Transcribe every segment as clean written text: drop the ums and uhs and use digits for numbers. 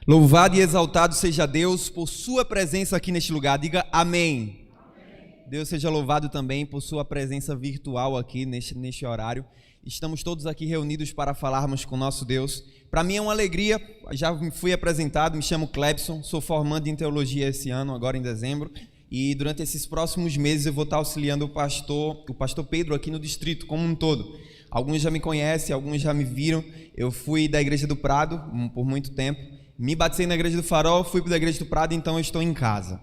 Louvado e exaltado seja Deus por sua presença aqui neste lugar. Diga amém. Amém. Deus seja louvado também por sua presença virtual aqui neste horário. Estamos todos aqui reunidos para falarmos com nosso Deus. Para mim é uma alegria, já me fui apresentado, me chamo Clebson, sou formando em teologia esse ano, agora em dezembro. E durante esses próximos meses eu vou estar auxiliando o pastor Pedro aqui no distrito como um todo. Alguns já me conhecem, alguns já me viram. Eu fui da Igreja do Prado por muito tempo. Me batizei na Igreja do Farol, fui para a Igreja do Prado, então eu estou em casa.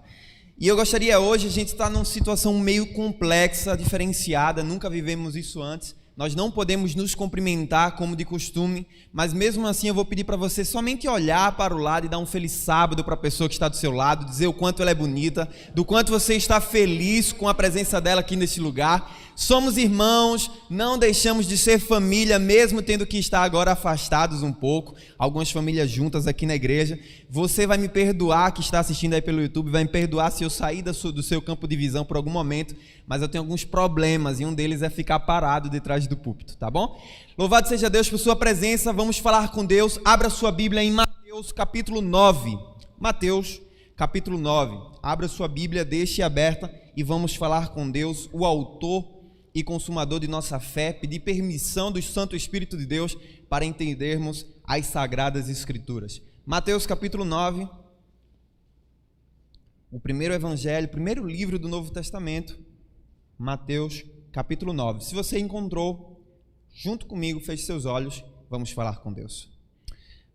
E eu gostaria hoje, a gente está numa situação meio complexa, diferenciada, nunca vivemos isso antes. Nós não podemos nos cumprimentar como de costume, mas mesmo assim eu vou pedir para você somente olhar para o lado e dar um feliz sábado para a pessoa que está do seu lado, dizer o quanto ela é bonita, do quanto você está feliz com a presença dela aqui nesse lugar. Somos irmãos, não deixamos de ser família, mesmo tendo que estar agora afastados um pouco, algumas famílias juntas aqui na igreja. Você vai me perdoar que está assistindo aí pelo YouTube, vai me perdoar se eu sair do seu campo de visão por algum momento, mas eu tenho alguns problemas e um deles é ficar parado detrás do púlpito, tá bom? Louvado seja Deus por sua presença, vamos falar com Deus. Abra sua Bíblia em Mateus capítulo 9. Mateus capítulo 9. Abra sua Bíblia, deixe aberta e vamos falar com Deus, o autor e consumador de nossa fé, pedir permissão do Santo Espírito de Deus para entendermos as Sagradas Escrituras. Mateus capítulo 9, o primeiro evangelho, primeiro livro do Novo Testamento, Mateus capítulo 9. Se você encontrou, junto comigo, feche seus olhos, vamos falar com Deus.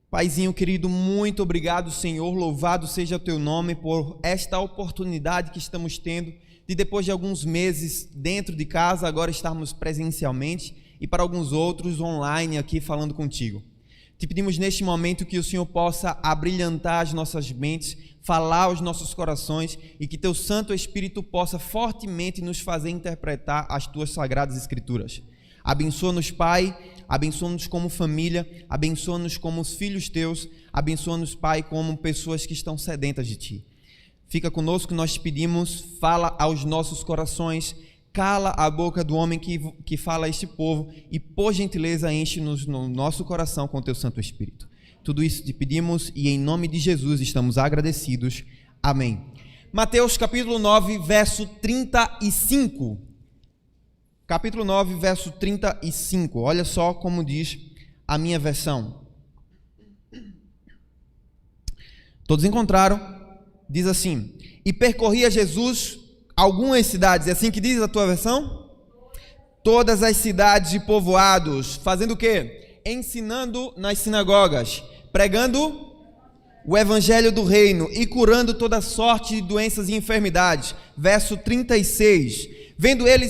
Paizinho querido, muito obrigado, Senhor, louvado seja o teu nome por esta oportunidade que estamos tendo de depois de alguns meses dentro de casa, agora estarmos presencialmente e para alguns outros online aqui falando contigo. Te pedimos neste momento que o Senhor possa abrilhantar as nossas mentes, falar aos nossos corações e que teu Santo Espírito possa fortemente nos fazer interpretar as tuas sagradas Escrituras. Abençoa-nos, Pai, abençoa-nos como família, abençoa-nos como os filhos teus, abençoa-nos, Pai, como pessoas que estão sedentas de ti. Fica conosco, nós te pedimos, fala aos nossos corações, cala a boca do homem que fala a este povo e, por gentileza, enche-nos no nosso coração com o teu Santo Espírito. Tudo isso te pedimos e em nome de Jesus estamos agradecidos. Amém. Mateus capítulo 9, verso 35. Capítulo 9, verso 35. Olha só como diz a minha versão. Todos encontraram? Diz assim: e percorria Jesus algumas cidades. É assim que diz a tua versão? Todas as cidades e povoados, fazendo o quê? Ensinando nas sinagogas, pregando o evangelho do reino e curando toda sorte de doenças e enfermidades. Verso 36. Vendo ele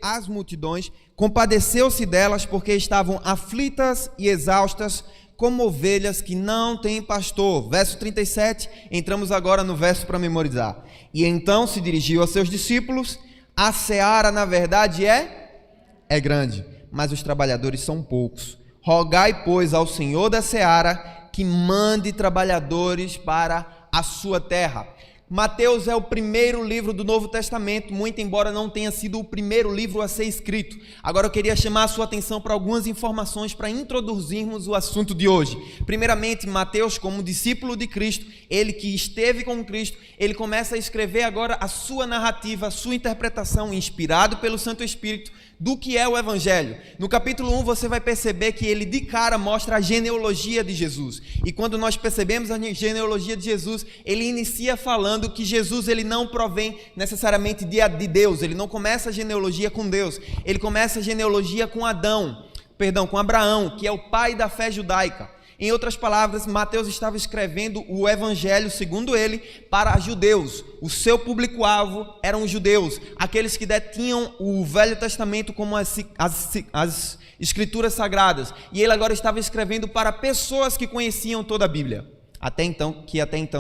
as multidões, compadeceu-se delas, porque estavam aflitas e exaustas, como ovelhas que não têm pastor. Verso 37, entramos agora no verso para memorizar. E então se dirigiu aos seus discípulos: a seara na verdade é grande, mas os trabalhadores são poucos. Rogai, pois, ao Senhor da seara que mande trabalhadores para a sua terra. Mateus é o primeiro livro do Novo Testamento, muito embora não tenha sido o primeiro livro a ser escrito. Agora eu queria chamar a sua atenção para algumas informações para introduzirmos o assunto de hoje. Primeiramente, Mateus, como discípulo de Cristo, ele que esteve com Cristo, ele começa a escrever agora a sua narrativa, a sua interpretação, inspirado pelo Santo Espírito, do que é o Evangelho. No capítulo 1 você vai perceber que ele de cara mostra a genealogia de Jesus. E quando nós percebemos a genealogia de Jesus, ele inicia falando que Jesus ele não provém necessariamente de Deus. Ele não começa a genealogia com Deus. Ele começa a genealogia com com Abraão, que é o pai da fé judaica. Em outras palavras, Mateus estava escrevendo o Evangelho, segundo ele, para judeus. O seu público-alvo eram os judeus, aqueles que detinham o Velho Testamento como as Escrituras Sagradas. E ele agora estava escrevendo para pessoas que conheciam toda a Bíblia, até então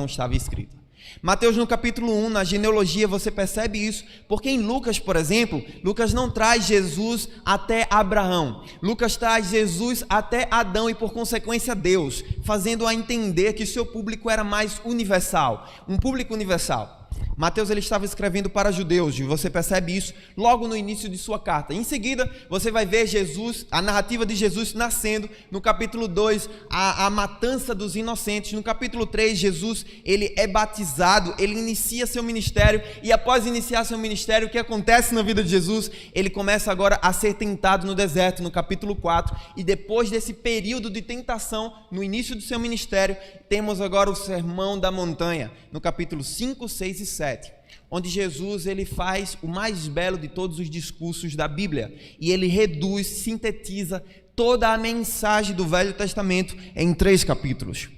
estava escrita. Mateus no capítulo 1, na genealogia, você percebe isso, porque em Lucas, por exemplo, Lucas não traz Jesus até Abraão, Lucas traz Jesus até Adão e por consequência Deus, fazendo-a entender que seu público era mais universal, um público universal. Mateus ele estava escrevendo para judeus, e você percebe isso logo no início de sua carta. Em seguida, você vai ver Jesus, a narrativa de Jesus nascendo. No capítulo 2, a matança dos inocentes. No capítulo 3, Jesus ele é batizado, ele inicia seu ministério, e após iniciar seu ministério, o que acontece na vida de Jesus? Ele começa agora a ser tentado no deserto, no capítulo 4, e depois desse período de tentação, no início do seu ministério, temos agora o Sermão da Montanha, no capítulo 5, 6 e 7, onde Jesus ele faz o mais belo de todos os discursos da Bíblia, e ele reduz, sintetiza toda a mensagem do Velho Testamento em 3 capítulos.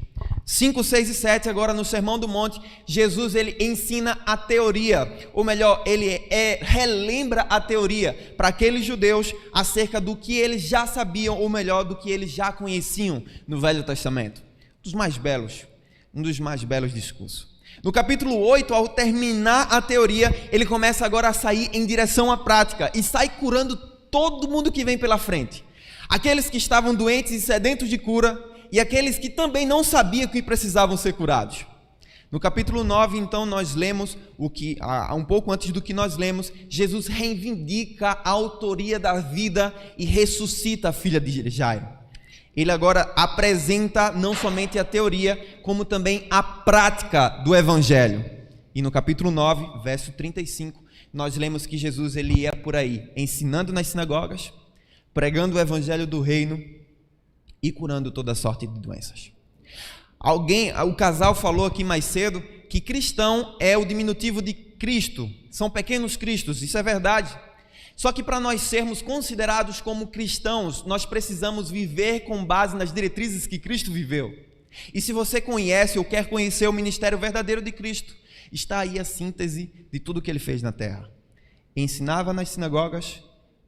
5, 6 e 7, agora no Sermão do Monte, Jesus ele ensina a teoria, ou melhor, ele relembra a teoria para aqueles judeus acerca do que eles já sabiam, ou melhor, do que eles já conheciam no Velho Testamento. Um dos mais belos discursos. No capítulo 8, ao terminar a teoria, ele começa agora a sair em direção à prática e sai curando todo mundo que vem pela frente. Aqueles que estavam doentes e sedentos de cura, e aqueles que também não sabiam que precisavam ser curados. No capítulo 9, então, nós lemos um pouco antes do que nós lemos, Jesus reivindica a autoria da vida e ressuscita a filha de Jairo. Ele agora apresenta não somente a teoria, como também a prática do Evangelho. E no capítulo 9, verso 35, nós lemos que Jesus ele ia por aí, ensinando nas sinagogas, pregando o Evangelho do Reino e curando toda sorte de doenças. O casal falou aqui mais cedo que cristão é o diminutivo de Cristo, são pequenos cristos, isso é verdade. Só que para nós sermos considerados como cristãos, nós precisamos viver com base nas diretrizes que Cristo viveu. E se você conhece ou quer conhecer o ministério verdadeiro de Cristo, está aí a síntese de tudo que ele fez na terra. Ensinava nas sinagogas,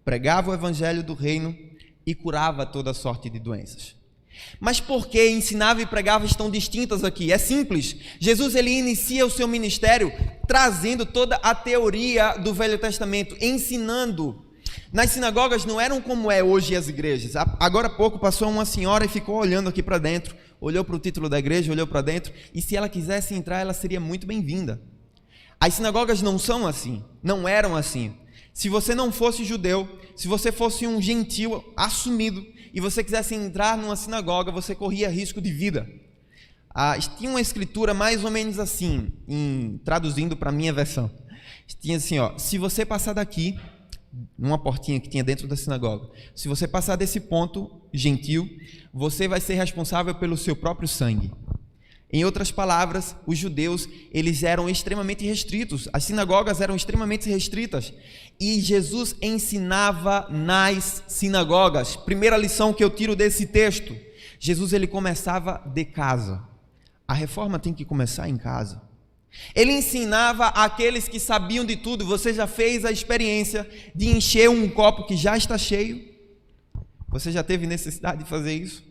pregava o Evangelho do Reino e curava toda sorte de doenças. Mas por que ensinava e pregava estão distintas aqui? É simples. Jesus ele inicia o seu ministério trazendo toda a teoria do Velho Testamento, ensinando. Nas sinagogas não eram como é hoje as igrejas. Agora há pouco passou uma senhora e ficou olhando aqui para dentro, olhou para o título da igreja, olhou para dentro, e se ela quisesse entrar, ela seria muito bem-vinda. As sinagogas não são assim, não eram assim. Se você não fosse judeu, se você fosse um gentil assumido e você quisesse entrar numa sinagoga, você corria risco de vida. Tinha uma escritura mais ou menos assim, traduzindo para a minha versão. Tinha assim, se você passar daqui, numa portinha que tinha dentro da sinagoga, se você passar desse ponto, gentil, você vai ser responsável pelo seu próprio sangue. Em outras palavras, os judeus, eles eram extremamente restritos, as sinagogas eram extremamente restritas, e Jesus ensinava nas sinagogas. Primeira lição que eu tiro desse texto, Jesus ele começava de casa. A reforma tem que começar em casa. Ele ensinava àqueles que sabiam de tudo. Você já fez a experiência de encher um copo que já está cheio? Você já teve necessidade de fazer isso?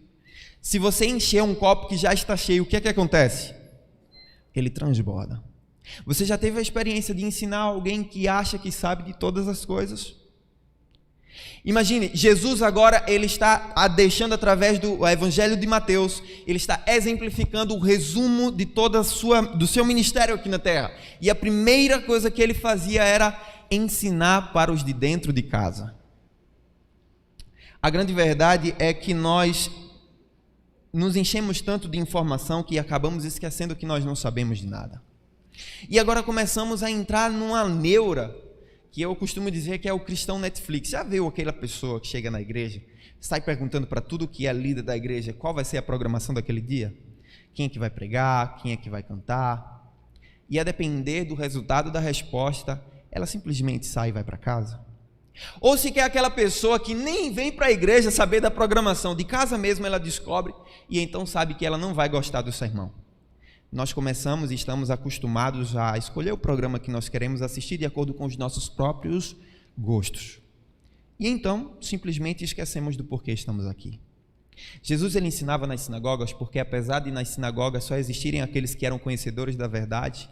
Se você encher um copo que já está cheio, o que é que acontece? Ele transborda. Você já teve a experiência de ensinar alguém que acha que sabe de todas as coisas? Imagine, Jesus agora ele está deixando através do Evangelho de Mateus, ele está exemplificando o resumo de do seu ministério aqui na terra. E a primeira coisa que ele fazia era ensinar para os de dentro de casa. A grande verdade é que nós nos enchemos tanto de informação que acabamos esquecendo que nós não sabemos de nada. E agora começamos a entrar numa neura, que eu costumo dizer que é o cristão Netflix. Já viu aquela pessoa que chega na igreja, sai perguntando para tudo que é líder da igreja qual vai ser a programação daquele dia? Quem é que vai pregar? Quem é que vai cantar? E a depender do resultado da resposta, ela simplesmente sai e vai para casa? Ou se quer aquela pessoa que nem vem para a igreja saber da programação, de casa mesmo ela descobre e então sabe que ela não vai gostar do sermão. Nós começamos e estamos acostumados a escolher o programa que nós queremos assistir de acordo com os nossos próprios gostos. E então, simplesmente esquecemos do porquê estamos aqui. Jesus ele ensinava nas sinagogas porque, apesar de nas sinagogas só existirem aqueles que eram conhecedores da verdade,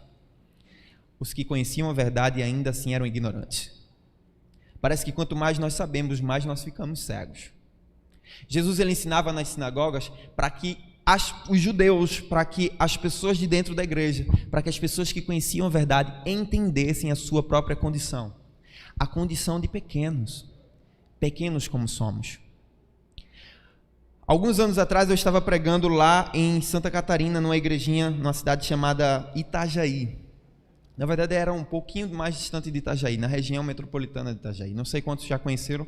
os que conheciam a verdade ainda assim eram ignorantes. Parece que quanto mais nós sabemos, mais nós ficamos cegos. Jesus ele ensinava nas sinagogas para que os judeus, para que as pessoas de dentro da igreja, para que as pessoas que conheciam a verdade entendessem a sua própria condição, a condição de pequenos como somos. Alguns anos atrás eu estava pregando lá em Santa Catarina, numa igrejinha, numa cidade chamada Itajaí. Na verdade era um pouquinho mais distante de Itajaí, na região metropolitana de Itajaí. Não sei quantos já conheceram.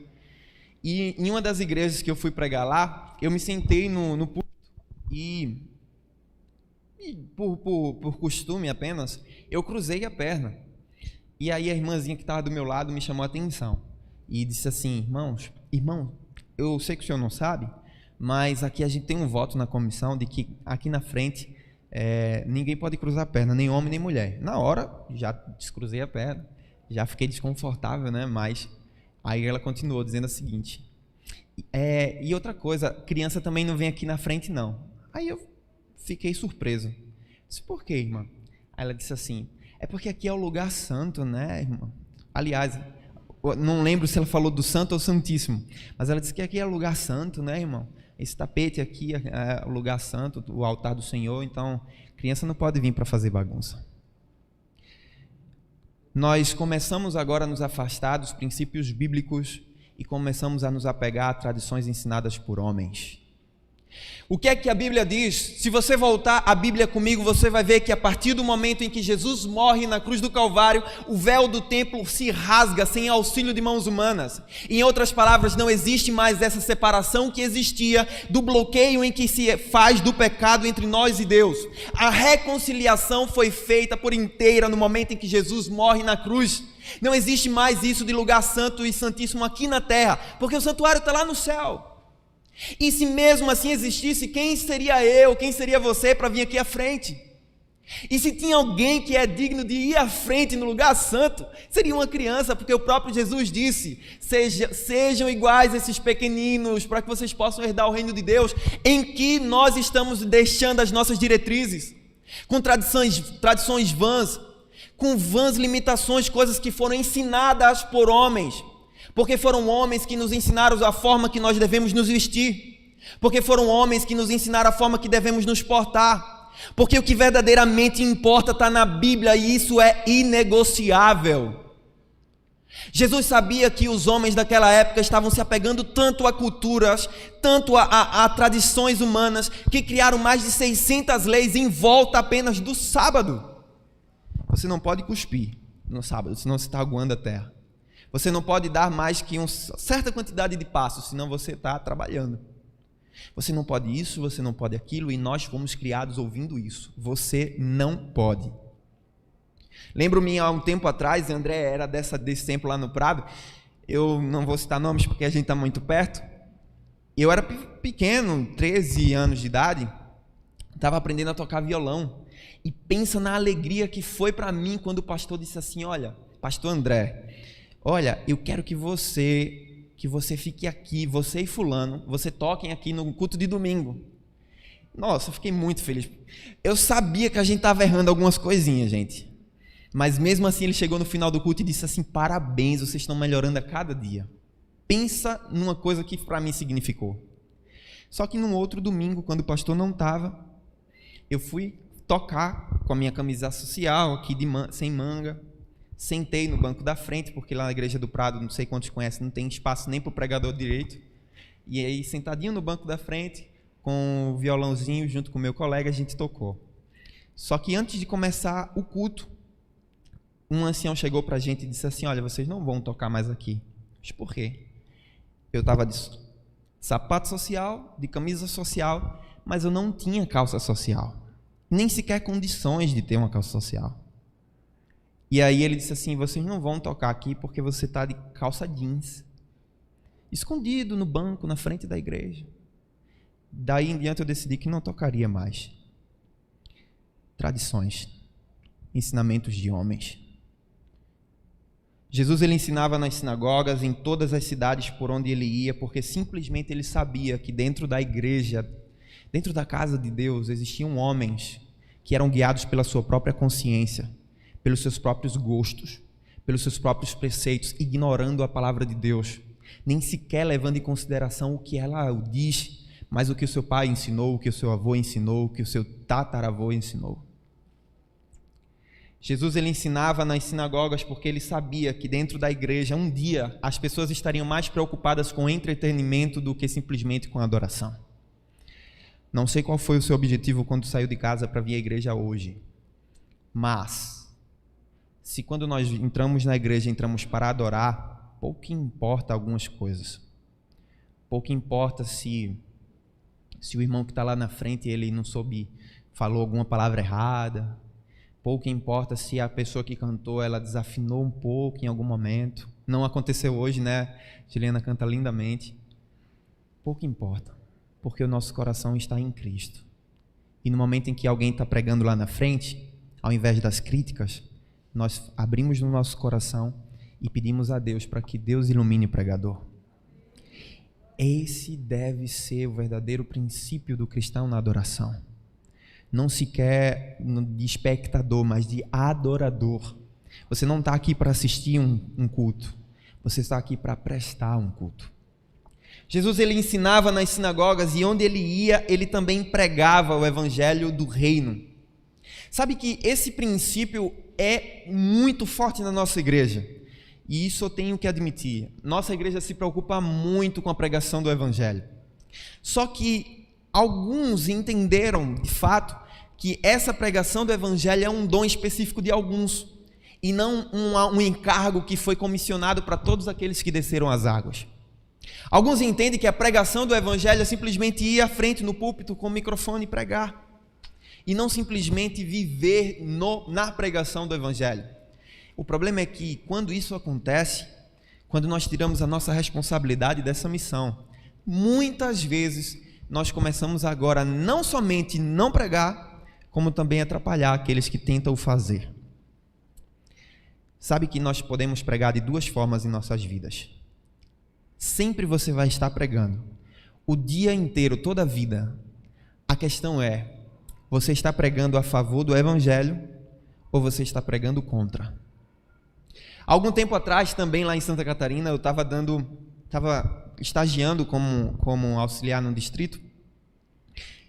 E em uma das igrejas que eu fui pregar lá, eu me sentei no púlpito e por costume apenas, eu cruzei a perna. E aí a irmãzinha que estava do meu lado me chamou a atenção e disse assim: irmão, eu sei que o senhor não sabe, mas aqui a gente tem um voto na comissão de que aqui na frente ninguém pode cruzar a perna, nem homem nem mulher. Na hora, já descruzei a perna, já fiquei desconfortável, né? Mas aí ela continuou dizendo o seguinte: e outra coisa, criança também não vem aqui na frente não. Aí eu fiquei surpreso. Disse: por quê, irmã? Aí ela disse assim: é porque aqui é o lugar santo, né, irmã? Aliás, não lembro se ela falou do santo ou santíssimo, mas ela disse que aqui é o lugar santo, né, irmão? Esse tapete aqui é o lugar santo, o altar do Senhor, então criança não pode vir para fazer bagunça. Nós começamos agora a nos afastar dos princípios bíblicos e começamos a nos apegar a tradições ensinadas por homens. O que é que a Bíblia diz? Se você voltar à Bíblia comigo, você vai ver que a partir do momento em que Jesus morre na cruz do Calvário, o véu do templo se rasga sem auxílio de mãos humanas. Em outras palavras, não existe mais essa separação que existia, do bloqueio em que se faz do pecado entre nós e Deus. A reconciliação foi feita por inteira no momento em que Jesus morre na cruz. Não existe mais isso de lugar santo e santíssimo aqui na terra, porque o santuário está lá no céu. E se mesmo assim existisse, quem seria eu, quem seria você para vir aqui à frente? E se tinha alguém que é digno de ir à frente no lugar santo, seria uma criança, porque o próprio Jesus disse: sejam iguais esses pequeninos, para que vocês possam herdar o reino de Deus, em que nós estamos deixando as nossas diretrizes, com tradições vãs, com vãs limitações, coisas que foram ensinadas por homens. Porque foram homens que nos ensinaram a forma que nós devemos nos vestir. Porque foram homens que nos ensinaram a forma que devemos nos portar. Porque o que verdadeiramente importa está na Bíblia e isso é inegociável. Jesus sabia que os homens daquela época estavam se apegando tanto a culturas, tanto a tradições humanas, que criaram mais de 600 leis em volta apenas do sábado. Você não pode cuspir no sábado, senão você está aguando a terra. Você não pode dar mais que uma certa quantidade de passos, senão você está trabalhando. Você não pode isso, você não pode aquilo, e nós fomos criados ouvindo isso. Você não pode. Lembro-me há um tempo atrás, André era desse tempo lá no Prado, eu não vou citar nomes porque a gente está muito perto. Eu era pequeno, 13 anos de idade, estava aprendendo a tocar violão. E pensa na alegria que foi para mim quando o pastor disse assim: olha, pastor André, olha, eu quero que você fique aqui, você e fulano, você toquem aqui no culto de domingo. Nossa, eu fiquei muito feliz. Eu sabia que a gente estava errando algumas coisinhas, gente. Mas mesmo assim ele chegou no final do culto e disse assim: parabéns, vocês estão melhorando a cada dia. Pensa numa coisa que para mim significou. Só que num outro domingo, quando o pastor não estava, eu fui tocar com a minha camisa social aqui sem manga. Sentei no banco da frente, porque lá na igreja do Prado, não sei quantos conhecem, não tem espaço nem para o pregador direito. E aí, sentadinho no banco da frente, com o violãozinho, junto com o meu colega, a gente tocou. Só que antes de começar o culto, um ancião chegou para a gente e disse assim: olha, vocês não vão tocar mais aqui. Mas por quê? Eu estava de sapato social, de camisa social, mas eu não tinha calça social. Nem sequer condições de ter uma calça social. E aí ele disse assim: vocês não vão tocar aqui porque você está de calça jeans, escondido no banco, na frente da igreja. Daí em diante eu decidi que não tocaria mais. Tradições, ensinamentos de homens. Jesus ele ensinava nas sinagogas, em todas as cidades por onde ele ia, porque simplesmente ele sabia que dentro da igreja, dentro da casa de Deus, existiam homens que eram guiados pela sua própria consciência, pelos seus próprios gostos, pelos seus próprios preceitos, ignorando a palavra de Deus, nem sequer levando em consideração o que ela diz, mas o que o seu pai ensinou, o que o seu avô ensinou, o que o seu tataravô ensinou. Jesus ele ensinava nas sinagogas porque ele sabia que dentro da igreja, um dia, as pessoas estariam mais preocupadas com entretenimento do que simplesmente com adoração. Não sei qual foi o seu objetivo quando saiu de casa para vir à igreja hoje, mas se quando nós entramos na igreja, entramos para adorar, pouco importa algumas coisas. Pouco importa se o irmão que está lá na frente, ele não soube, falou alguma palavra errada. Pouco importa se a pessoa que cantou, ela desafinou um pouco em algum momento. Não aconteceu hoje, né? Juliana canta lindamente. Pouco importa, porque o nosso coração está em Cristo. E no momento em que alguém está pregando lá na frente, ao invés das críticas, nós abrimos no nosso coração e pedimos a Deus para que Deus ilumine o pregador. Esse deve ser o verdadeiro princípio do cristão na adoração. Não se quer de espectador, mas de adorador. Você não está aqui para assistir um culto, você está aqui para prestar um culto. Jesus ele ensinava nas sinagogas e onde ele ia, ele também pregava o evangelho do reino. Sabe que esse princípio é muito forte na nossa igreja. E isso eu tenho que admitir. Nossa igreja se preocupa muito com a pregação do evangelho. Só que alguns entenderam, de fato, que essa pregação do evangelho é um dom específico de alguns e não um encargo que foi comissionado para todos aqueles que desceram as águas. Alguns entendem que a pregação do evangelho é simplesmente ir à frente no púlpito com o microfone e pregar, e não simplesmente viver na pregação do evangelho. O problema é que quando isso acontece, quando nós tiramos a nossa responsabilidade dessa missão, muitas vezes nós começamos agora não somente não pregar, como também atrapalhar aqueles que tentam o fazer. Sabe que nós podemos pregar de duas formas em nossas vidas. Sempre você vai estar pregando, o dia inteiro, toda a vida. A questão é, você está pregando a favor do evangelho ou você está pregando contra? Algum tempo atrás, também lá em Santa Catarina, eu estava estagiando como auxiliar no distrito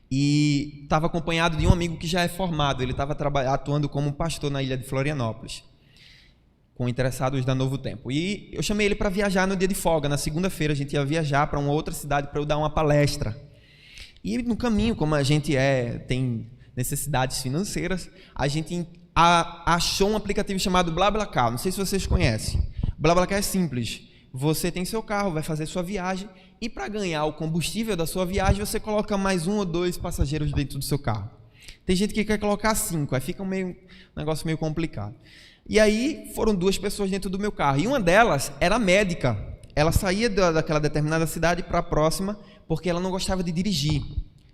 e estava acompanhado de um amigo que já é formado. Ele estava atuando como pastor na ilha de Florianópolis, com interessados da Novo Tempo. E eu chamei ele para viajar no dia de folga. Na segunda-feira a gente ia viajar para uma outra cidade para eu dar uma palestra. E no caminho, como a gente tem necessidades financeiras, a gente achou um aplicativo chamado BlaBlaCar. Não sei se vocês conhecem. BlaBlaCar é simples. Você tem seu carro, vai fazer sua viagem e para ganhar o combustível da sua viagem, você coloca mais 1 ou 2 passageiros dentro do seu carro. Tem gente que quer colocar 5, aí fica um negócio meio complicado. E aí foram 2 pessoas dentro do meu carro e uma delas era médica. Ela saía daquela determinada cidade para a próxima porque ela não gostava de dirigir.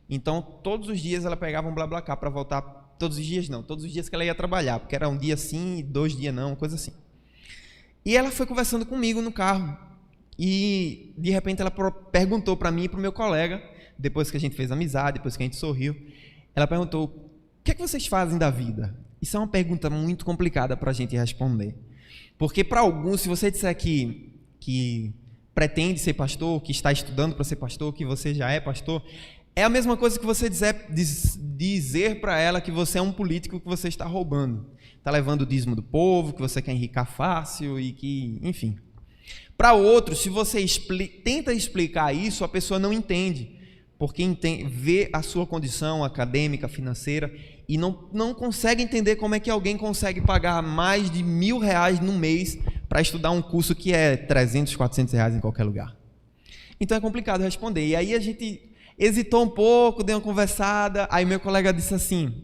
Então todos os dias ela pegava um BlaBlaCar para voltar. Todos os dias não, todos os dias que ela ia trabalhar, porque era um dia sim e 2 dias não, coisa assim. E ela foi conversando comigo no carro e de repente ela perguntou para mim e para o meu colega, depois que a gente fez amizade, depois que a gente sorriu, ela perguntou: o que é que vocês fazem da vida? Isso é uma pergunta muito complicada para a gente responder, porque para alguns, se você disser que pretende ser pastor, que está estudando para ser pastor, que você já é pastor, é a mesma coisa que você dizer para ela que você é um político, que você está roubando, está levando o dízimo do povo, que você quer enricar fácil e que, enfim. Para outros, se você tenta explicar isso, a pessoa não entende, porque vê a sua condição acadêmica, financeira, e não consegue entender como é que alguém consegue pagar mais de R$1.000 no mês para estudar um curso que é R$300, R$400 em qualquer lugar. Então é complicado responder. E aí a gente hesitou um pouco, deu uma conversada, aí meu colega disse assim: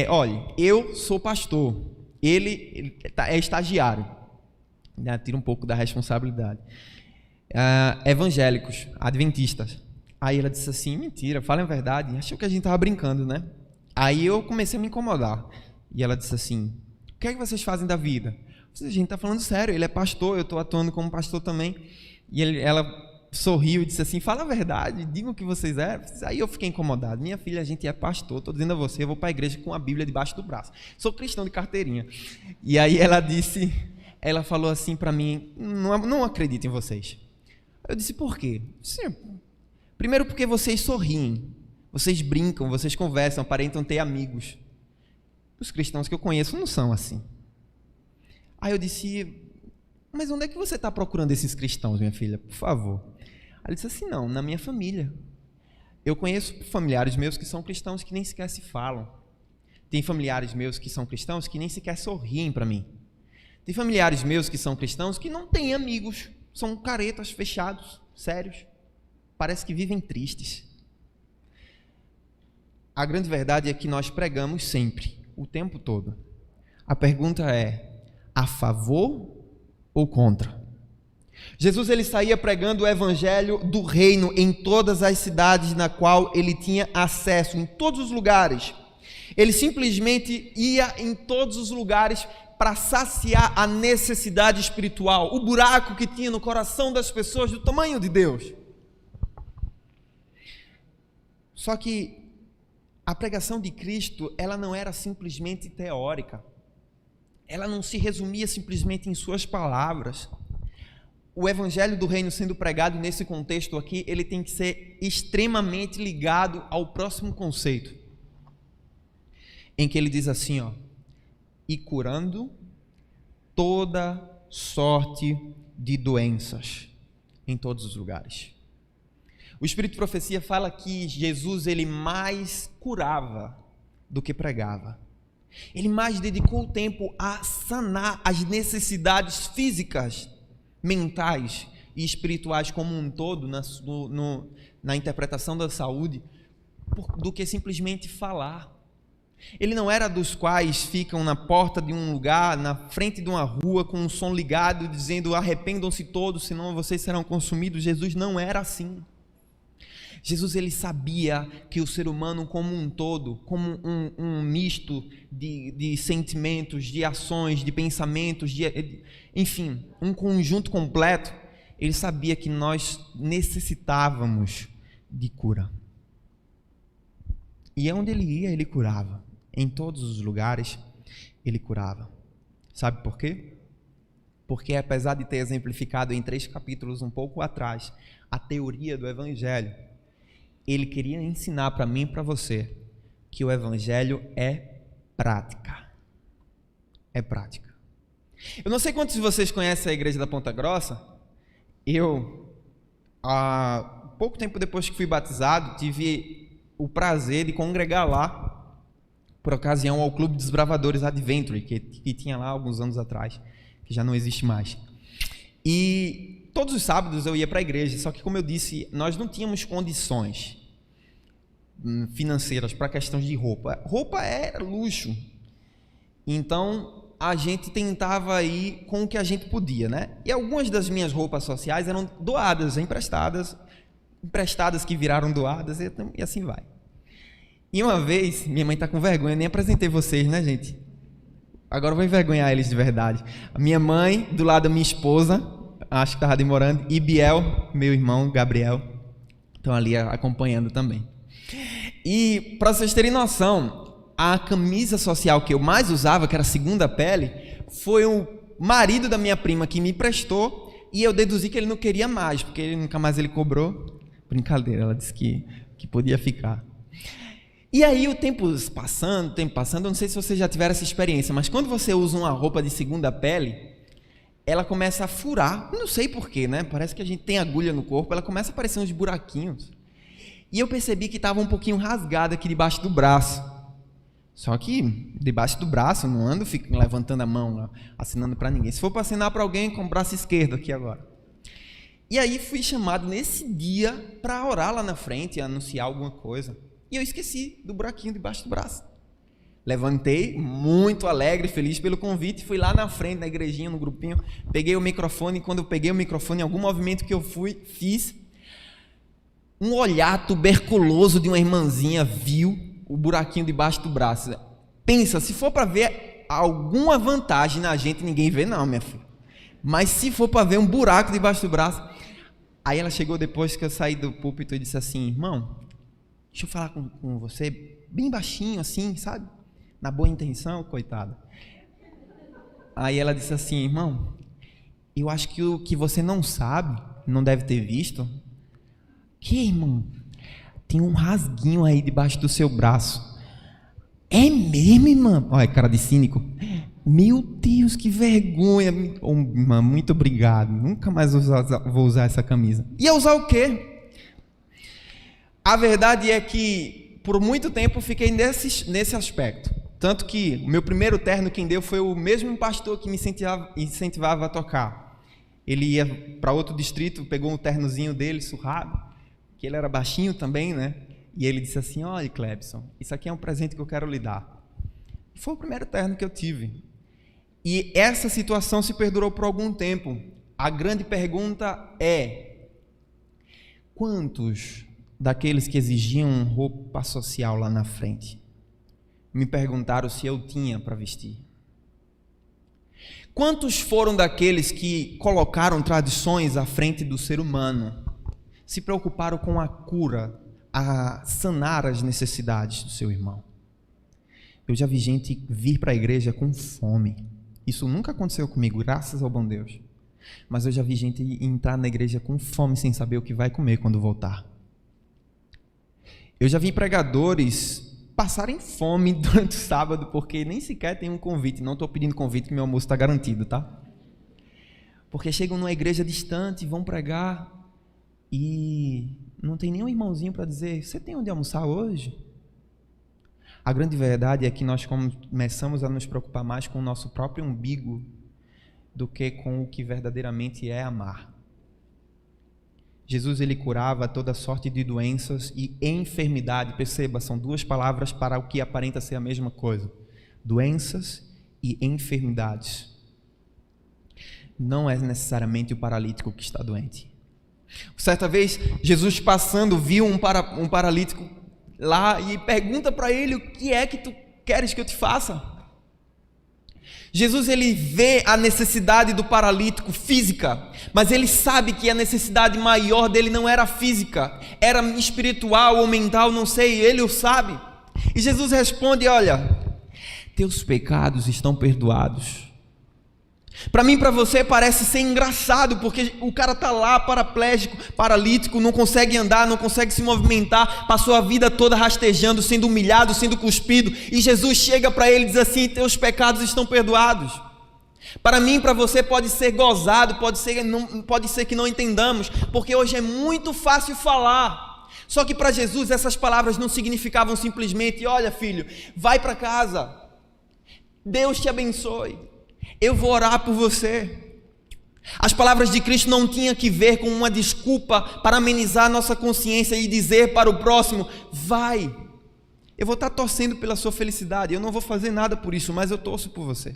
olha, eu sou pastor, ele é estagiário, tira um pouco da responsabilidade, evangélicos, adventistas. Aí ela disse assim: mentira, fala a verdade. Achou que a gente estava brincando, né? Aí eu comecei a me incomodar. E ela disse assim: o que é que vocês fazem da vida? Eu disse: a gente está falando sério, ele é pastor, eu estou atuando como pastor também. E ela sorriu e disse assim: fala a verdade, digam o que vocês é. Aí eu fiquei incomodado. Minha filha, a gente é pastor, estou dizendo a você, eu vou para a igreja com a Bíblia debaixo do braço. Sou cristão de carteirinha. E aí ela falou assim para mim: não acredito em vocês. Eu disse: por quê? Primeiro porque vocês sorriem, vocês brincam, vocês conversam, aparentam ter amigos. Os cristãos que eu conheço não são assim. Aí eu disse, mas onde é que você está procurando esses cristãos, minha filha? Por favor. Aí ele disse assim, não, na minha família. Eu conheço familiares meus que são cristãos que nem sequer se falam. Tem familiares meus que são cristãos que nem sequer sorriem para mim. Tem familiares meus que são cristãos que não têm amigos. São caretas, fechados, sérios. Parece que vivem tristes. A grande verdade é que nós pregamos sempre, o tempo todo. A pergunta é, a favor ou contra? Jesus ele saía pregando o evangelho do reino em todas as cidades na qual ele tinha acesso, em todos os lugares. Ele simplesmente ia em todos os lugares para saciar a necessidade espiritual, o buraco que tinha no coração das pessoas do tamanho de Deus. Só que a pregação de Cristo, ela não era simplesmente teórica. Ela não se resumia simplesmente em suas palavras. O evangelho do reino sendo pregado nesse contexto aqui, ele tem que ser extremamente ligado ao próximo conceito, em que ele diz assim, ó, e curando toda sorte de doenças em todos os lugares. O Espírito de Profecia fala que Jesus ele mais curava do que pregava. Ele mais dedicou o tempo a sanar as necessidades físicas, mentais e espirituais como um todo na interpretação da saúde, do que simplesmente falar. Ele não era dos quais ficam na porta de um lugar, na frente de uma rua, com um som ligado, dizendo arrependam-se todos, senão vocês serão consumidos. Jesus não era assim. Jesus ele sabia que o ser humano como um todo, como um misto de sentimentos, de ações, de pensamentos, enfim, um conjunto completo, ele sabia que nós necessitávamos de cura. E onde ele ia, ele curava. Em todos os lugares, ele curava. Sabe por quê? Porque apesar de ter exemplificado em 3 capítulos um pouco atrás a teoria do Evangelho, ele queria ensinar para mim e para você que o Evangelho é prática. É prática. Eu não sei quantos de vocês conhecem a igreja da Ponta Grossa. Eu, há pouco tempo depois que fui batizado, tive o prazer de congregar lá por ocasião ao Clube dos Desbravadores Adventure, que tinha lá alguns anos atrás, que já não existe mais. E todos os sábados eu ia para a igreja, só que como eu disse, nós não tínhamos condições financeiras para questões de roupa. Roupa era luxo. Então a gente tentava ir com o que a gente podia, né? E algumas das minhas roupas sociais eram doadas, emprestadas que viraram doadas e assim vai. E uma vez, minha mãe está com vergonha, nem apresentei vocês, né, gente? Agora eu vou envergonhar eles de verdade. A minha mãe, do lado da minha esposa, acho que estava demorando, e Biel, meu irmão, Gabriel, estão ali acompanhando também. E para vocês terem noção, a camisa social que eu mais usava, que era segunda pele, foi o marido da minha prima que me prestou, e eu deduzi que ele não queria mais, porque ele nunca mais ele cobrou. Brincadeira, ela disse que podia ficar. E aí o tempo passando, eu não sei se vocês já tiveram essa experiência, mas quando você usa uma roupa de segunda pele, ela começa a furar, não sei porquê, né? Parece que a gente tem agulha no corpo, ela começa a aparecer uns buraquinhos. E eu percebi que estava um pouquinho rasgada aqui debaixo do braço. Só que debaixo do braço, não ando fico levantando a mão, assinando para ninguém. Se for para assinar para alguém, com o braço esquerdo aqui agora. E aí fui chamado nesse dia para orar lá na frente, anunciar alguma coisa. E eu esqueci do buraquinho debaixo do braço. Levantei, muito alegre, feliz pelo convite, fui lá na frente, na igrejinha, no grupinho, peguei o microfone, e quando eu peguei o microfone, em algum movimento que eu fiz, um olhar tuberculoso de uma irmãzinha viu o buraquinho debaixo do braço. Pensa, se for para ver alguma vantagem na gente, ninguém vê não, minha filha. Mas se for para ver um buraco debaixo do braço... Aí ela chegou depois que eu saí do púlpito e disse assim, irmão, deixa eu falar com você bem baixinho assim, sabe? Na boa intenção, coitada. Aí ela disse assim, irmão, eu acho que o que você não sabe, não deve ter visto, Que, irmão? Tem um rasguinho aí debaixo do seu braço. É mesmo, irmã? Olha, cara de cínico. Meu Deus, que vergonha. Oh, irmã, muito obrigado. Nunca mais vou usar essa camisa. Ia usar o quê? A verdade é que, por muito tempo, eu fiquei nesse aspecto. Tanto que o meu primeiro terno quem deu foi o mesmo pastor que me incentivava a tocar. Ele ia para outro distrito, pegou um ternozinho dele, surrado, que ele era baixinho também, né? E ele disse assim: olha, Clebson, isso aqui é um presente que eu quero lhe dar. Foi o primeiro terno que eu tive. E essa situação se perdurou por algum tempo. A grande pergunta é: quantos daqueles que exigiam roupa social lá na frente me perguntaram se eu tinha para vestir? Quantos foram daqueles que colocaram tradições à frente do ser humano, se preocuparam com a cura, a sanar as necessidades do seu irmão? Eu já vi gente vir para a igreja com fome. Isso nunca aconteceu comigo, graças ao bom Deus. Mas eu já vi gente entrar na igreja com fome, sem saber o que vai comer quando voltar. Eu já vi pregadores passarem fome durante o sábado, porque nem sequer tem um convite. Não estou pedindo convite, que meu almoço está garantido, tá? Porque chegam numa igreja distante, vão pregar e não tem nenhum irmãozinho para dizer: você tem onde almoçar hoje? A grande verdade é que nós começamos a nos preocupar mais com o nosso próprio umbigo do que com o que verdadeiramente é amar. Jesus, ele curava toda sorte de doenças e enfermidade. Perceba, são duas palavras para o que aparenta ser a mesma coisa: doenças e enfermidades. Não é necessariamente o paralítico que está doente. Certa vez, Jesus passando, viu um paralítico lá e pergunta para ele: o que é que tu queres que eu te faça? Jesus, ele vê a necessidade do paralítico física, mas ele sabe que a necessidade maior dele não era física, era espiritual ou mental, não sei, ele o sabe. E Jesus responde: olha, teus pecados estão perdoados. Para mim e para você parece ser engraçado, porque o cara está lá paraplégico, paralítico, não consegue andar, não consegue se movimentar, passou a vida toda rastejando, sendo humilhado, sendo cuspido, e Jesus chega para ele e diz assim: teus pecados estão perdoados. Para mim e para você pode ser gozado, pode ser que não entendamos, porque hoje é muito fácil falar. Só que para Jesus essas palavras não significavam simplesmente: olha, filho, vai para casa, Deus te abençoe, eu vou orar por você. As palavras de Cristo não tinham que ver com uma desculpa para amenizar nossa consciência e dizer para o próximo: vai, eu vou estar torcendo pela sua felicidade, eu não vou fazer nada por isso, mas eu torço por você.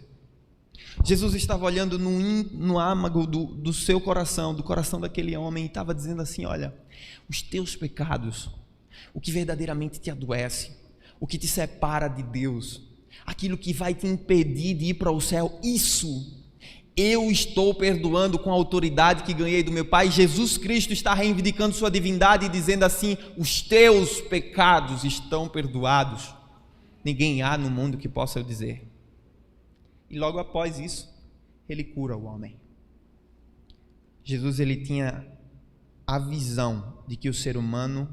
Jesus estava olhando no âmago do seu coração, do coração daquele homem, e estava dizendo assim: olha, os teus pecados, o que verdadeiramente te adoece, o que te separa de Deus, aquilo que vai te impedir de ir para o céu, isso eu estou perdoando com a autoridade que ganhei do meu Pai. Jesus Cristo está reivindicando sua divindade e dizendo assim: os teus pecados estão perdoados. Ninguém há no mundo que possa dizer. E logo após isso, ele cura o homem. Jesus, ele tinha a visão de que o ser humano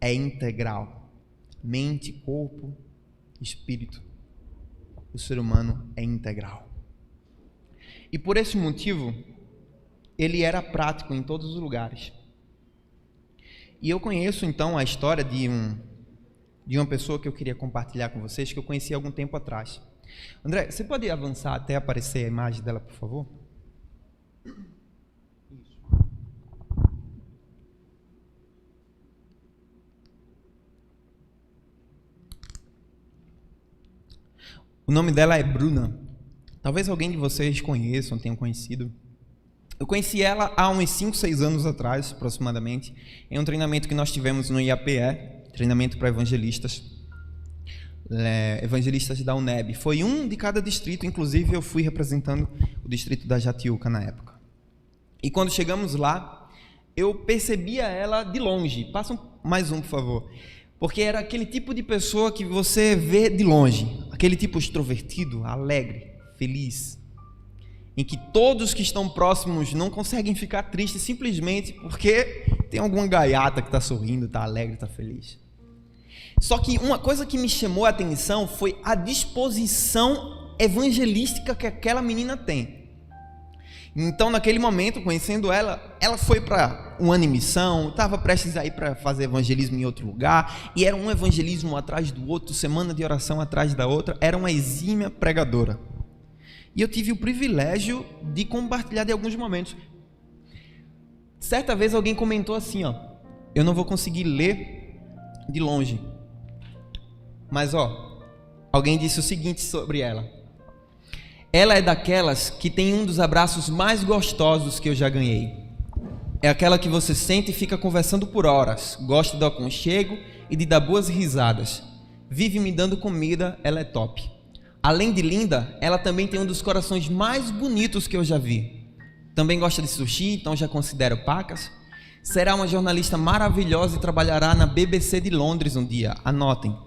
é integral, mente, corpo, espírito. O ser humano é integral. E por esse motivo, ele era prático em todos os lugares. E eu conheço então a história de uma pessoa que eu queria compartilhar com vocês, que eu conheci há algum tempo atrás. André, você pode avançar até aparecer a imagem dela, por favor? O nome dela é Bruna. Talvez alguém de vocês conheçam, tenham conhecido. Eu conheci ela há uns 5, 6 anos atrás, aproximadamente, em um treinamento que nós tivemos no IAPE, treinamento para evangelistas da UNEB. Foi um de cada distrito, inclusive eu fui representando o distrito da Jatiuca na época. E quando chegamos lá, eu percebia ela de longe. Passa mais um, por favor. Porque era aquele tipo de pessoa que você vê de longe, aquele tipo extrovertido, alegre, feliz, em que todos que estão próximos não conseguem ficar tristes simplesmente porque tem alguma gaiata que está sorrindo, está alegre, está feliz. Só que uma coisa que me chamou a atenção foi a disposição evangelística que aquela menina tem. Então, naquele momento, conhecendo ela, ela foi para um ano em missão, estava prestes a ir para fazer evangelismo em outro lugar, e era um evangelismo atrás do outro, semana de oração atrás da outra, era uma exímia pregadora. E eu tive o privilégio de compartilhar de alguns momentos. Certa vez alguém comentou assim, eu não vou conseguir ler de longe, mas alguém disse o seguinte sobre ela: ela é daquelas que tem um dos abraços mais gostosos que eu já ganhei. É aquela que você sente e fica conversando por horas, gosta do aconchego e de dar boas risadas. Vive me dando comida, ela é top. Além de linda, ela também tem um dos corações mais bonitos que eu já vi. Também gosta de sushi, então já considero pacas. Será uma jornalista maravilhosa e trabalhará na BBC de Londres um dia. Anotem.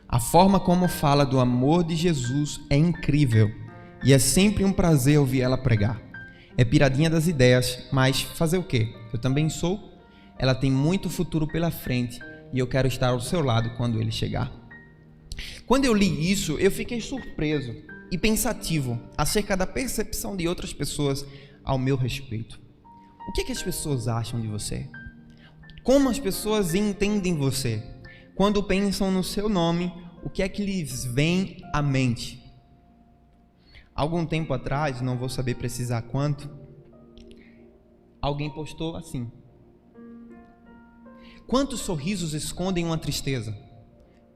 A forma como fala do amor de Jesus é incrível. E é sempre um prazer ouvir ela pregar. É piradinha das ideias, mas fazer o quê? Eu também sou. Ela tem muito futuro pela frente e eu quero estar ao seu lado quando ele chegar. Quando eu li isso, eu fiquei surpreso e pensativo acerca da percepção de outras pessoas ao meu respeito. O que as pessoas acham de você? Como as pessoas entendem você? Quando pensam no seu nome, o que é que lhes vem à mente? Algum tempo atrás, não vou saber precisar quanto, alguém postou assim: quantos sorrisos escondem uma tristeza?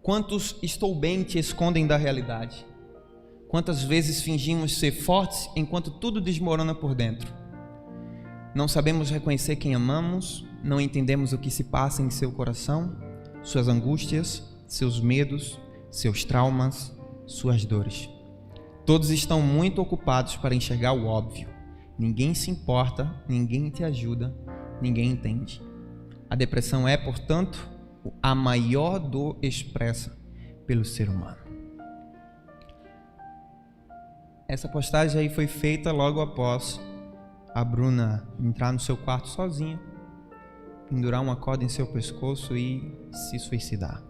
Quantos estou bem te escondem da realidade? Quantas vezes fingimos ser fortes enquanto tudo desmorona por dentro? Não sabemos reconhecer quem amamos, não entendemos o que se passa em seu coração, suas angústias, seus medos, seus traumas, suas dores. Todos estão muito ocupados para enxergar o óbvio. Ninguém se importa, ninguém te ajuda, ninguém entende. A depressão é, portanto, a maior dor expressa pelo ser humano. Essa postagem aí foi feita logo após a Bruna entrar no seu quarto sozinha, pendurar uma corda em seu pescoço e se suicidar.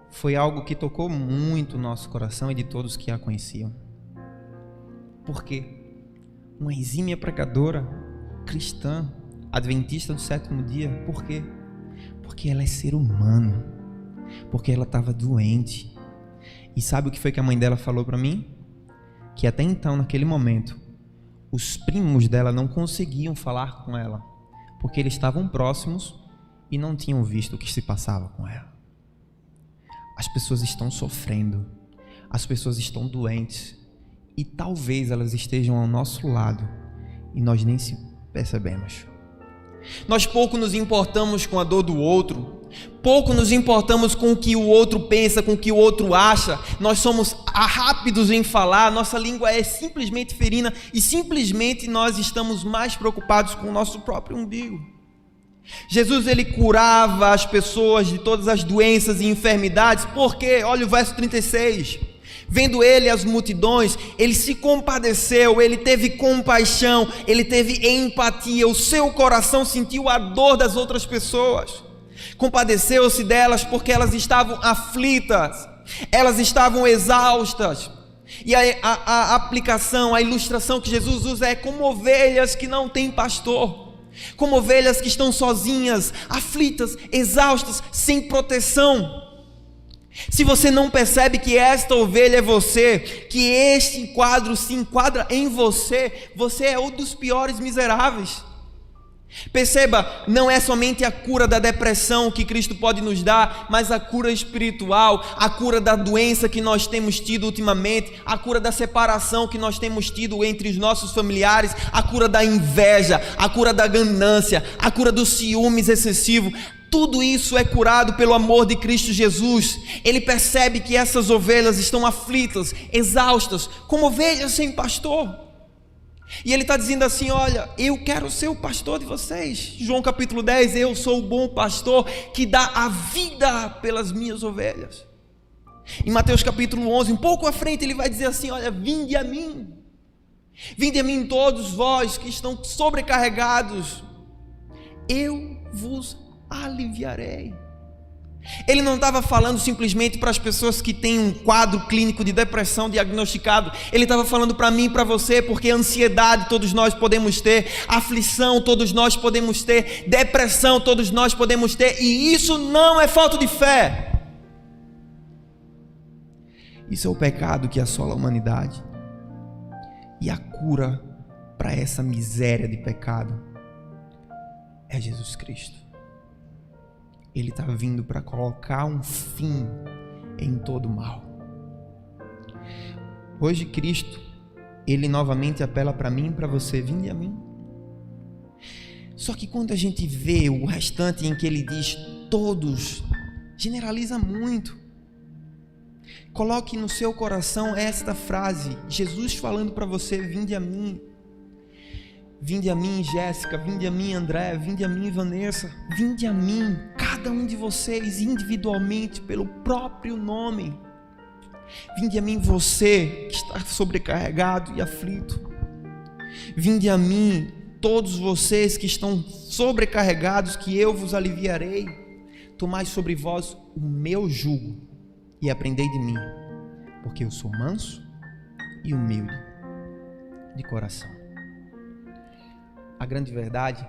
Foi algo que tocou muito o nosso coração e de todos que a conheciam. Por quê? Uma exímia pregadora, cristã, adventista do sétimo dia. Por quê? Porque ela é ser humano. Porque ela estava doente. E sabe o que foi que a mãe dela falou para mim? Que até então, naquele momento, os primos dela não conseguiam falar com ela, porque eles estavam próximos e não tinham visto o que se passava com ela. As pessoas estão sofrendo, as pessoas estão doentes, e talvez elas estejam ao nosso lado e nós nem se percebemos. Nós pouco nos importamos com a dor do outro, pouco nos importamos com o que o outro pensa, com o que o outro acha. Nós somos rápidos em falar, nossa língua é simplesmente ferina e simplesmente nós estamos mais preocupados com o nosso próprio umbigo. Jesus, ele curava as pessoas de todas as doenças e enfermidades, porque, olha o verso 36, vendo ele as multidões, ele se compadeceu, ele teve compaixão, ele teve empatia, o seu coração sentiu a dor das outras pessoas, compadeceu-se delas porque elas estavam aflitas, elas estavam exaustas. E a aplicação, a ilustração que Jesus usa é como ovelhas que não têm pastor, como ovelhas que estão sozinhas, aflitas, exaustas, sem proteção. Se você não percebe que esta ovelha é você, que este quadro se enquadra em você, você é um dos piores miseráveis. Perceba, não é somente a cura da depressão que Cristo pode nos dar, mas a cura espiritual, a cura da doença que nós temos tido ultimamente, a cura da separação que nós temos tido entre os nossos familiares, a cura da inveja, a cura da ganância, a cura dos ciúmes excessivos. Tudo isso é curado pelo amor de Cristo Jesus. Ele percebe que essas ovelhas estão aflitas, exaustas, como ovelhas sem pastor. E ele está dizendo assim: olha, eu quero ser o pastor de vocês. João capítulo 10, eu sou o bom pastor que dá a vida pelas minhas ovelhas. Em Mateus capítulo 11, um pouco à frente, ele vai dizer assim: olha, vinde a mim todos vós que estão sobrecarregados, eu vos aliviarei. Ele não estava falando simplesmente para as pessoas que têm um quadro clínico de depressão diagnosticado. Ele estava falando para mim e para você, porque ansiedade todos nós podemos ter, aflição todos nós podemos ter, depressão todos nós podemos ter, e isso não é falta de fé. Isso é o pecado que assola a humanidade. E a cura para essa miséria de pecado é Jesus Cristo. Ele está vindo para colocar um fim em todo o mal. Hoje Cristo, Ele novamente apela para mim e para você: vinde a mim. Só que quando a gente vê o restante em que Ele diz todos, generaliza muito. Coloque no seu coração esta frase, Jesus falando para você: vinde a mim. Vinde a mim, Jéssica, vinde a mim, André, vinde a mim, Vanessa, vinde a mim, cada um de vocês individualmente, pelo próprio nome. Vinde a mim, você que está sobrecarregado e aflito. Vinde a mim, todos vocês que estão sobrecarregados, que eu vos aliviarei. Tomai sobre vós o meu jugo e aprendei de mim, porque eu sou manso e humilde de coração. A grande verdade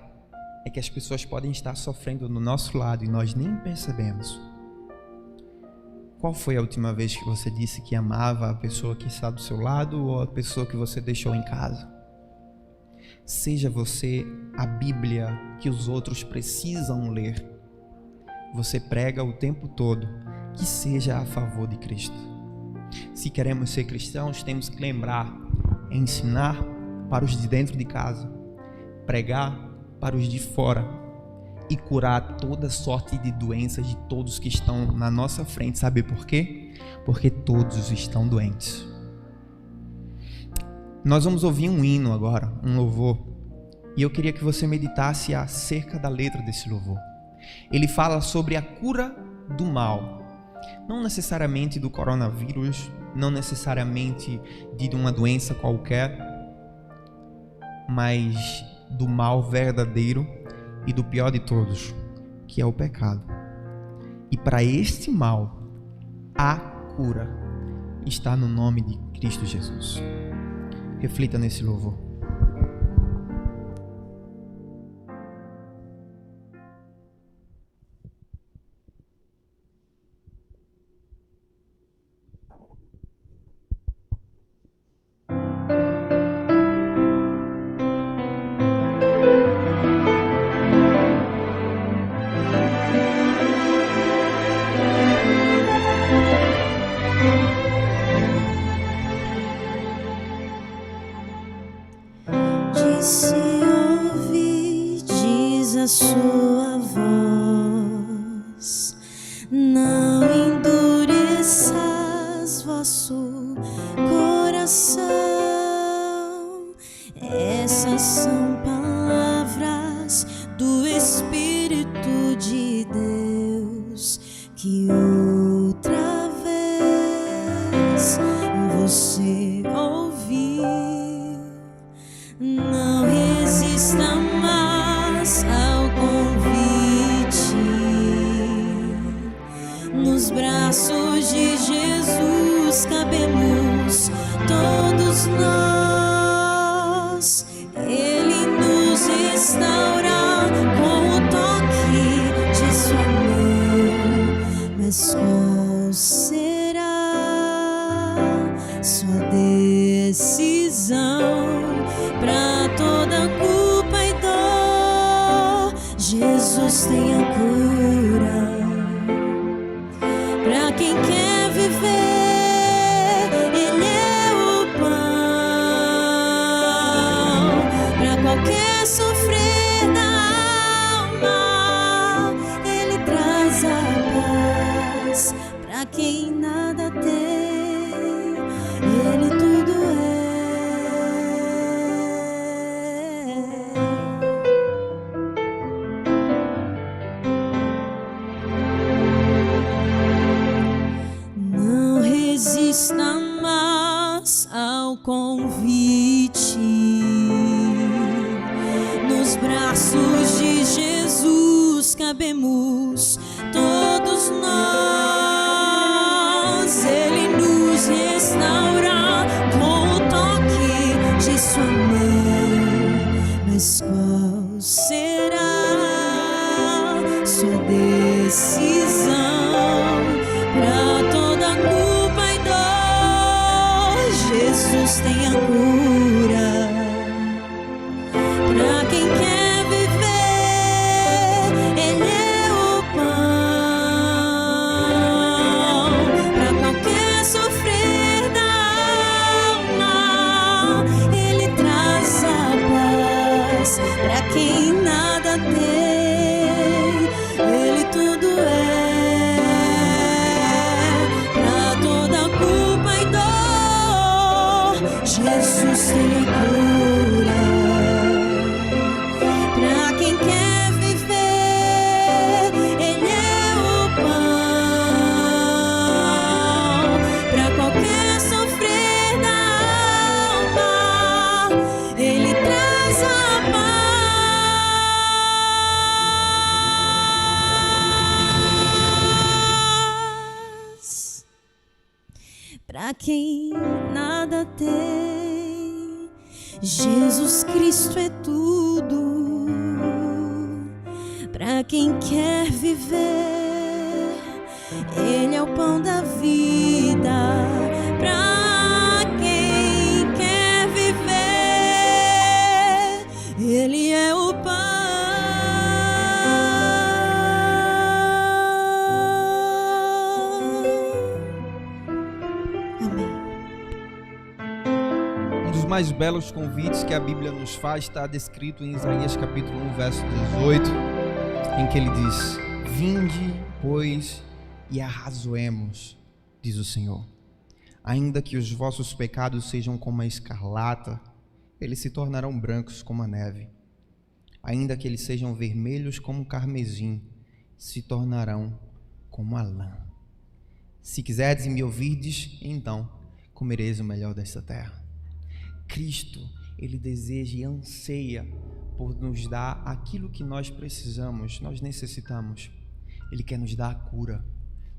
é que as pessoas podem estar sofrendo do nosso lado e nós nem percebemos. Qual foi a última vez que você disse que amava a pessoa que está do seu lado ou a pessoa que você deixou em casa? Seja você a Bíblia que os outros precisam ler. Você prega o tempo todo que seja a favor de Cristo. Se queremos ser cristãos, temos que lembrar, ensinar para os de dentro de casa, pregar para os de fora e curar toda sorte de doenças de todos que estão na nossa frente. Sabe por quê? Porque todos estão doentes. Nós vamos ouvir um hino agora, um louvor, e eu queria que você meditasse acerca da letra desse louvor. Ele fala sobre a cura do mal, não necessariamente do coronavírus, não necessariamente de uma doença qualquer, mas do mal verdadeiro e do pior de todos, que é o pecado. E para este mal, a cura está no nome de Cristo Jesus. Reflita nesse louvor. Se ouvir, diz a sua voz, não endureças vosso coração. Essas são palavras do Espírito de Deus que outra vez você ouviu. Não resista mais ao convite. Nos braços de Jesus cabemos todos nós. Ele nos restaura com o toque de sua mão. Mas qual será sua decisão? Pra toda culpa e dor, Jesus tem a cura. Pra quem quer viver, Ele é o pão. Pra qualquer sofrer da alma, Ele traz a paz. Pra quem nada tem, Ele tudo é. Resista mais ao convite. Nos braços de Jesus cabemos todos nós. Ele nos restaura com o toque de sua mão. Mas qual será sua decisão? Pra toda culpa e dor, Jesus tem a cura. Pra quem quer viver, Ele é o pão. Pra qualquer sofrer da alma, Ele traz a paz. Pra quem nada tem, Ele tudo é. Pra toda culpa e dor, Jesus tem a cura. Pra quem quer viver, Ele é o pão. Pra qualquer sofrer da alma, Ele traz a paz. Pra quem nada tem, Jesus Cristo é tudo. Pra quem quer viver, Ele é o pão da vida. Pra quem quer viver, Ele é o pão. Amém. Um dos mais belos convites que a Bíblia nos faz está descrito em Isaías capítulo 1, verso 18, em que ele diz: vinde, pois, e arrazoemos, diz o Senhor. Ainda que os vossos pecados sejam como a escarlata, eles se tornarão brancos como a neve. Ainda que eles sejam vermelhos como o carmesim, se tornarão como a lã. Se quiserdes e me ouvirdes, então comereis o melhor desta terra. Cristo, Ele deseja e anseia por nos dar aquilo que nós precisamos, nós necessitamos. Ele quer nos dar a cura.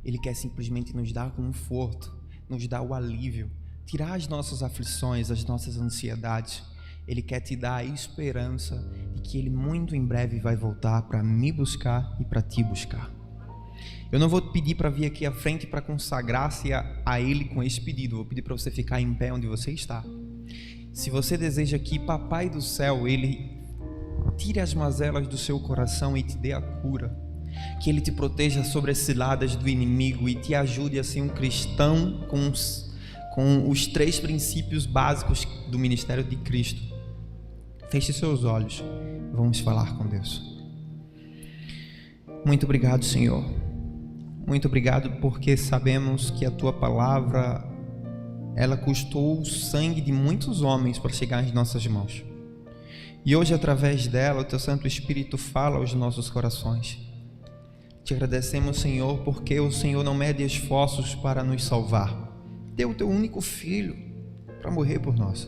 Ele quer simplesmente nos dar conforto, nos dar o alívio, tirar as nossas aflições, as nossas ansiedades. Ele quer te dar a esperança de que Ele muito em breve vai voltar para me buscar e para te buscar. Eu não vou te pedir para vir aqui à frente para consagrar-se a Ele com esse pedido. Vou pedir para você ficar em pé onde você está. Se você deseja que Papai do Céu, Ele tire as mazelas do seu coração e te dê a cura, que Ele te proteja sobre as ciladas do inimigo e te ajude a ser um cristão com os 3 princípios básicos do ministério de Cristo. Feche seus olhos, vamos falar com Deus. Muito obrigado, Senhor. Muito obrigado porque sabemos que a Tua palavra, ela custou o sangue de muitos homens para chegar às nossas mãos. E hoje, através dela, o Teu Santo Espírito fala aos nossos corações. Te agradecemos, Senhor, porque o Senhor não mede esforços para nos salvar. Deu o Teu único Filho para morrer por nós.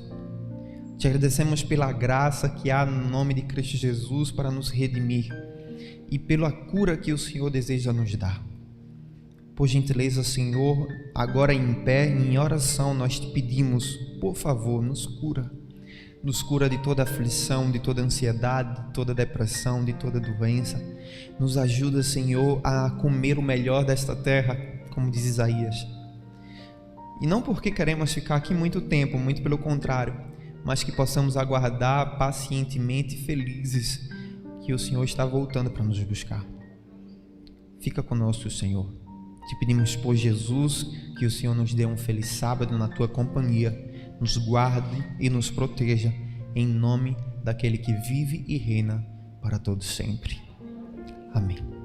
Te agradecemos pela graça que há no nome de Cristo Jesus para nos redimir e pela cura que o Senhor deseja nos dar. Por gentileza, Senhor, agora em pé, em oração, nós te pedimos, por favor, nos cura. Nos cura de toda aflição, de toda ansiedade, de toda depressão, de toda doença. Nos ajuda, Senhor, a comer o melhor desta terra, como diz Isaías. E não porque queremos ficar aqui muito tempo, muito pelo contrário, mas que possamos aguardar pacientemente felizes que o Senhor está voltando para nos buscar. Fica conosco, Senhor. Te pedimos por Jesus que o Senhor nos dê um feliz sábado na Tua companhia, nos guarde e nos proteja, em nome daquele que vive e reina para todos sempre. Amém.